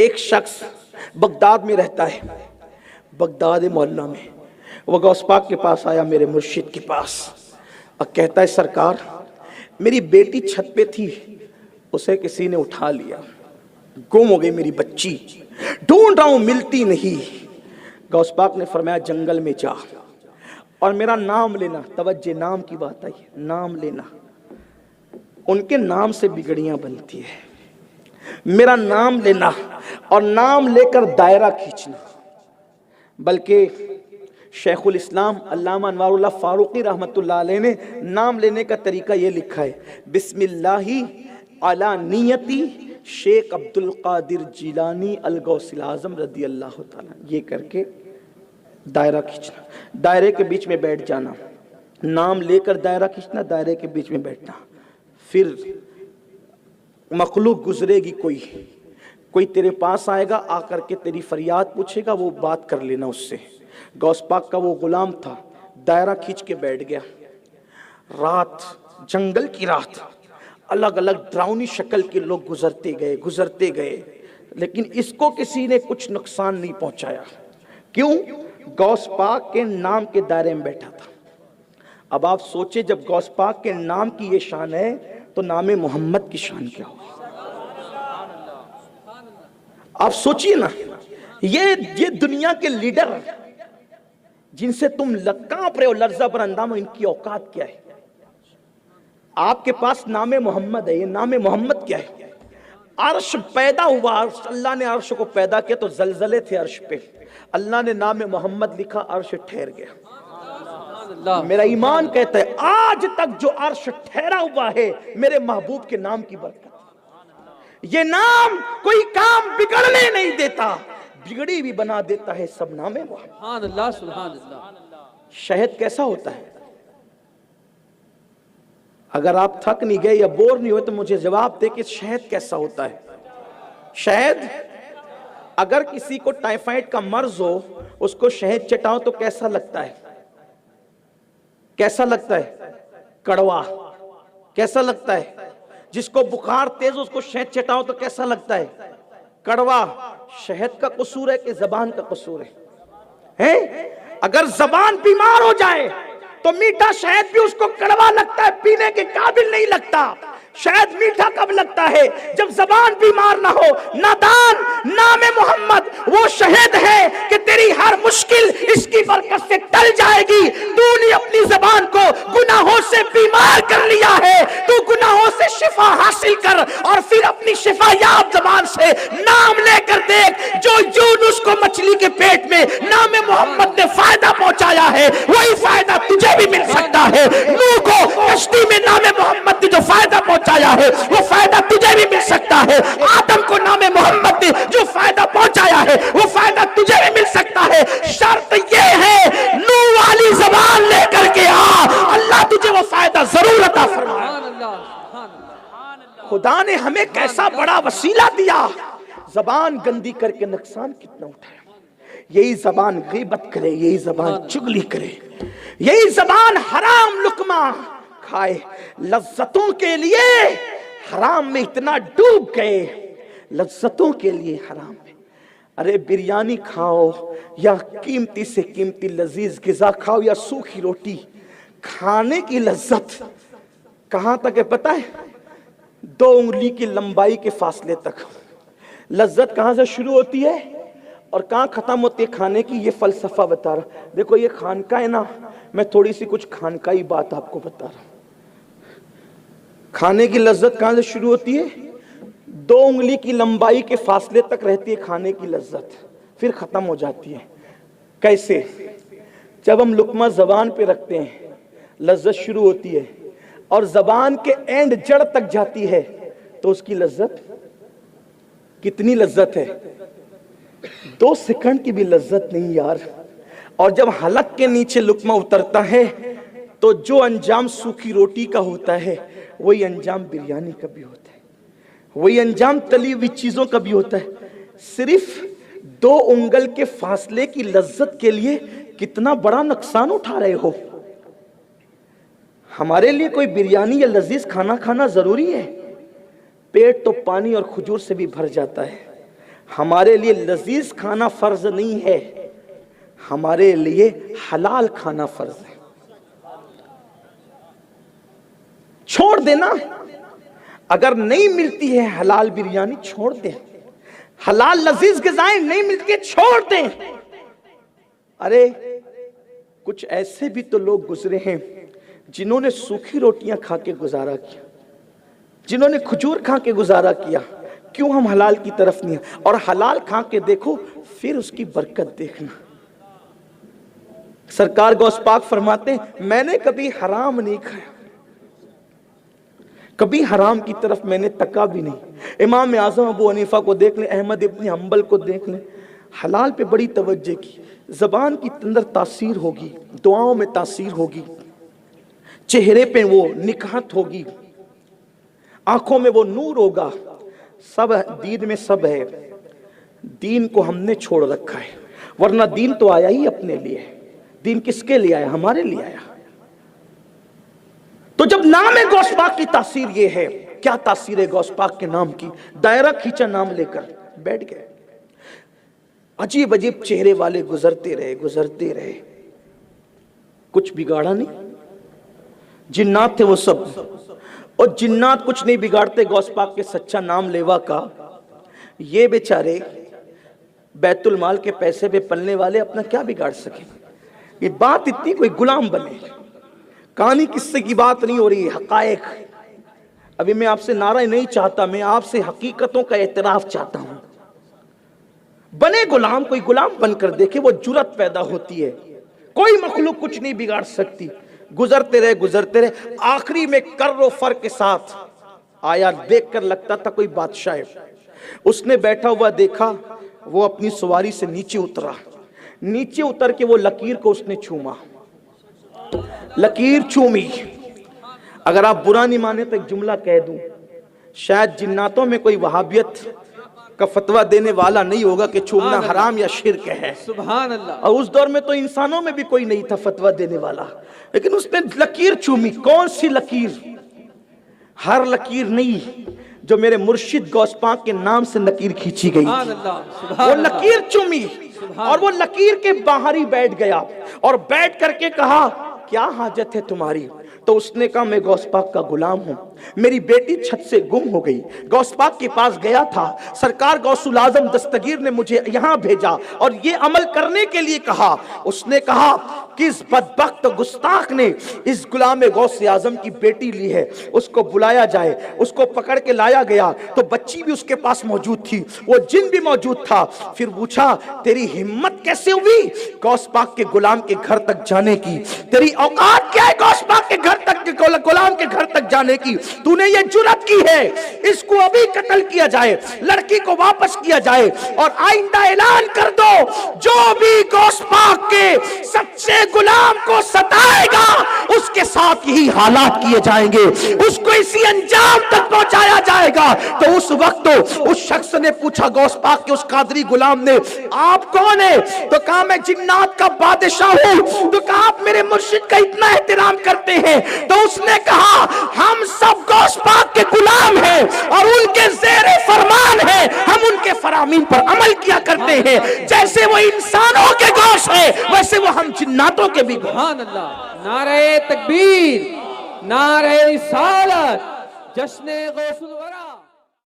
ایک شخص بغداد میں رہتا ہے، بغداد محلہ میں، وہ غوث پاک کے پاس آیا، میرے مرشد کے پاس، اور کہتا ہے سرکار میری بیٹی چھت پہ تھی، اسے کسی نے اٹھا لیا، گم ہو گئی میری بچی، ڈھونڈ رہا ہوں ملتی نہیں۔ غوث پاک نے فرمایا جنگل میں جا اور میرا نام لینا، توجہ نام کی بات آئی، نام لینا، ان کے نام سے بگڑیاں بنتی ہے، میرا نام لینا اور نام لے کر دائرہ کھینچنا۔ بلکہ شیخ الاسلام علامہ انوار اللہ فاروقی رحمت اللہ علیہ نے نام لینے کا طریقہ یہ لکھا ہے، بسم اللہ علی نیتی شیخ عبد القادر جیلانی الغوث الاعظم رضی اللہ تعالیٰ، یہ کر کے دائرہ کھینچنا، دائرے کے بیچ میں بیٹھ جانا، نام لے کر دائرہ کھینچنا، دائرے کے بیچ میں بیٹھنا۔ پھر مخلوق گزرے گی، کوئی تیرے پاس آئے گا، آ کر کے تیری فریاد پوچھے گا، وہ بات کر لینا اس سے۔ غوث پاک کا وہ غلام تھا، دائرہ کھینچ کے بیٹھ گیا۔ رات، جنگل کی رات، الگ الگ ڈراؤنی شکل کے لوگ گزرتے گئے، لیکن اس کو کسی نے کچھ نقصان نہیں پہنچایا۔ کیوں؟ غوث پاک کے نام کے دائرے میں بیٹھا تھا۔ اب آپ سوچیں جب غوث پاک کے نام کی یہ شان ہے تو نام محمد کی شان کیا ہوگی؟ آپ سوچئے نا، یہ دنیا کے لیڈر جن سے تم کانپ رہے ہو، لرزہ بر اندام ہو، ان کی اوقات کیا ہے؟ آپ کے پاس نام محمد ہے، یہ نام محمد کیا ہے؟ عرش پیدا ہوا، اللہ نے عرش کو پیدا کیا تو زلزلے تھے عرش پہ، اللہ نے نام محمد لکھا، عرش ٹھہر گیا۔ میرا ایمان کہتا ہے آج تک جو عرش ٹھہرا ہوا ہے میرے محبوب کے نام کی برکت۔ یہ نام کوئی کام بگڑنے نہیں دیتا، بگڑی بھی بنا دیتا ہے، سب نام محمد۔ سبحان اللہ سبحان اللہ۔ شہد کیسا ہوتا ہے؟ اگر آپ تھک نہیں گئے یا بور نہیں ہوئے تو مجھے جواب دے کہ شہد کیسا ہوتا ہے؟ شہد، اگر کسی کو ٹائیفائڈ کا مرض ہو، اس کو شہد چٹاؤ تو کیسا لگتا ہے؟ کیسا لگتا ہے؟ کڑوا۔ کیسا لگتا ہے؟ جس کو بخار تیز ہو اس کو شہد چٹاؤ تو کیسا لگتا ہے؟ کڑوا۔ شہد کا قصور ہے کہ زبان کا قصور ہے؟ اگر زبان بیمار ہو جائے تو میٹھا شہد بھی اس کو کڑوا لگتا ہے، پینے کے قابل نہیں لگتا۔ شہد میٹھا کب لگتا ہے؟ جب زبان بیمار نہ ہو۔ نادان، نام محمد وہ شہد ہے کہ تیری ہر مشکل اس کی برکت سے ٹل جائے گی۔ تو نے اپنی زبان کو گناہوں سے بیمار کر لیا ہے، تو گناہوں سے شفا حاصل کر اور پھر اپنی شفا یاب زبان سے نام لے کر دیکھ۔ جو یونس کو مچھلی کے پیٹ میں نام محمد نے فائدہ پہنچایا ہے، وہی فائدہ تجھے بھی مل سکتا ہے۔ نوح کو کشتی میں نام محمد نے جو فائدہ پہنچایا ہے وہ فائدہ تجھے بھی مل سکتا ہے۔ آدم کو نام محمد نے جو فائدہ پہنچایا ہے وہ فائدہ تجھے بھی مل سکتا ہے۔ شرط یہ ہے نوح والی زبان لے کر کے آ، اللہ تجھے وہ فائدہ ضرور عطا فرمائے۔ خدا نے ہمیں کیسا بڑا وسیلہ دیا، زبان گندی کر کے نقصان کتنا اٹھایا۔ یہی زبان غیبت کرے، یہی زبان چغلی کرے، یہی زبان حرام لقمہ کھائے، لذتوں کے لیے حرام میں اتنا ڈوب گئے، لذتوں کے لیے حرام میں۔ ارے بریانی کھاؤ یا قیمتی سے قیمتی لذیذ غذا کھاؤ یا سوکھی روٹی، کھانے کی لذت کہاں تک ہے پتہ ہے؟ 2 انگلی کی لمبائی کے فاصلے تک لذت کہاں سے شروع ہوتی ہے اور کہاں ختم ہوتی ہے کھانے کی، یہ فلسفہ بتا رہا۔ دیکھو یہ خانقاہ ہے نا، میں تھوڑی سی کچھ خانقاہی بات آپ کو بتا رہا ہوں۔ کھانے کی لذت کہاں سے شروع ہوتی ہے؟ 2 انگلی کی لمبائی کے فاصلے تک رہتی ہے کھانے کی لذت، پھر ختم ہو جاتی ہے۔ کیسے؟ جب ہم لقمہ زبان پہ رکھتے ہیں لذت شروع ہوتی ہے، اور زبان کے اینڈ جڑ تک جاتی ہے تو اس کی لذت کتنی لذت ہے؟ 2 سیکنڈ کی بھی لذت نہیں یار۔ اور جب حلق کے نیچے لقمہ اترتا ہے تو جو انجام سوکھی روٹی کا ہوتا ہے وہی انجام بریانی کا بھی ہوتا ہے، وہی انجام تلی ہوئی چیزوں کا بھی ہوتا ہے۔ صرف 2 انگل کے فاصلے کی لذت کے لیے کتنا بڑا نقصان اٹھا رہے ہو۔ ہمارے لیے کوئی بریانی یا لذیذ کھانا کھانا ضروری ہے؟ پیٹ تو پانی اور کھجور سے بھی بھر جاتا ہے، ہمارے لیے لذیذ کھانا فرض نہیں ہے، ہمارے لیے حلال کھانا فرض ہے۔ چھوڑ دینا، اگر نہیں ملتی ہے حلال بریانی چھوڑ دیں، حلال لذیذ غذائیں نہیں ملتی چھوڑ دیں۔ ارے کچھ ایسے بھی تو لوگ گزرے ہیں جنہوں نے سوکھی روٹیاں کھا کے گزارا کیا، جنہوں نے کھجور کھا کے گزارا کیا۔ کیوں ہم حلال کی طرف نہیں ہیں؟ اور حلال کھا کے دیکھو پھر اس کی برکت دیکھنا۔ سرکار غوث پاک فرماتے ہیں میں نے کبھی حرام نہیں کھایا، کبھی حرام کی طرف میں نے تکا بھی نہیں۔ امام اعظم ابو حنیفہ کو دیکھ لیں، احمد ابن حنبل کو دیکھ لیں، حلال پہ بڑی توجہ کی۔ زبان کی اندر تاثیر ہوگی، دعاؤں میں تاثیر ہوگی، چہرے پہ وہ نکہت ہوگی، آنکھوں میں وہ نور ہوگا، سب دین میں سب ہے۔ دین کو ہم نے چھوڑ رکھا ہے، ورنہ دین تو آیا ہی اپنے لیے۔ دین کس کے لیے آیا؟ ہمارے لیے آیا۔ تو جب نام غوث پاک کی تاثیر یہ ہے، کیا تاثیر ہے غوث پاک کے نام کی؟ دائرہ کھینچا نام لے کر بیٹھ گئے، عجیب عجیب چہرے والے گزرتے رہے گزرتے رہے، کچھ بگاڑا نہیں۔ جنات تھے وہ سب، اور جنات کچھ نہیں بگاڑتے غوث پاک کے سچا نام لیوا کا۔ یہ بیچارے بیت المال کے پیسے پہ پلنے والے اپنا کیا بگاڑ سکیں؟ یہ بات اتنی کوئی غلام بنے، کہانی قصے کی بات نہیں ہو رہی، حقائق۔ ابھی میں آپ سے نعرہ نہیں چاہتا، میں آپ سے حقیقتوں کا اعتراف چاہتا ہوں۔ بنے غلام، کوئی غلام بن کر دیکھے، وہ جرأت پیدا ہوتی ہے۔ کوئی مخلوق کچھ نہیں بگاڑ سکتی۔ گزرتے رہے گزرتے رہے، آخری میں کر و فر کے ساتھ آیا، دیکھ کر لگتا تھا کوئی بادشاہ ہے۔ اس نے بیٹھا ہوا دیکھا، وہ اپنی سواری سے نیچے اترا، نیچے اتر کے وہ لکیر کو اس نے چوما، لکیر چومی۔ اگر آپ برا نہیں مانے تو ایک جملہ کہہ دوں، شاید جناتوں میں کوئی وہابیت کا فتویٰ دینے والا نہیں ہوگا کہ چومنا حرام یا شرک ہے۔ سبحان اللہ۔ اور اس دور میں تو انسانوں میں بھی کوئی نہیں تھا فتویٰ دینے والا، لیکن اس نے لکیر چومی۔ کون سی لکیر؟ ہر لکیر نہیں، جو میرے مرشد غوث پاک کے نام سے لکیر کھینچی گئی سبحان تھی، اللہ۔ وہ لکیر چومی، اور وہ لکیر کے باہر ہی بیٹھ گیا، اور بیٹھ کر کے کہا کیا حاجت ہے تمہاری؟ تو اس نے کہا میں غوث پاک کا غلام ہوں، میری بیٹی چھت سے گم ہو گئی، غوث پاک کے پاس گیا تھا، سرکار غوث العظم دستگیر نے مجھے یہاں بھیجا اور یہ عمل کرنے کے لیے کہا۔ اس نے کہا کہ اس بدبخت گستاخ نے اس غلام غوث اعظم کی بیٹی لی ہے، اس کو بلایا جائے۔ اس کو پکڑ کے لایا گیا تو بچی بھی اس کے پاس موجود تھی، وہ جن بھی موجود تھا۔ پھر پوچھا تیری ہمت کیسے ہوئی غوث پاک کے غلام کے گھر تک جانے کی؟ تیری اوقات کیا ہے غوث پاک کے گھر تک، غلام کے گھر تک جانے کی؟ تو نے یہ جرأت کی ہے، اس کو ابھی قتل کیا جائے، لڑکی کو واپس کیا جائے، اور آئندہ اعلان کر دو جو بھی غوث پاک کے سچے غلام کو ستائے گا اس کے ساتھ یہی حالات کیے جائیں گے، اس کو اسی انجام تک پہنچایا جائے گا۔ تو اس وقت اس شخص نے پوچھا غوث پاک کے اس قادری غلام نے آپ کون ہیں؟ تو کہا میں جنات کا بادشاہ ہوں۔ تو کہا آپ میرے مرشد کا اتنا احترام کرتے ہیں؟ تو اس نے کہا ہم سب غوث پاک کے غلام ہیں اور ان کے زیر فرمان ہیں، ہم ان کے فرامین پر عمل کیا کرتے ہیں، جیسے وہ انسانوں کے گوشت ہیں ویسے وہ ہم جناتوں کے بھی گوشت۔ سبحان اللہ۔ نعرہ تکبیر، نعرہ رسالت، جشن غوث الورا۔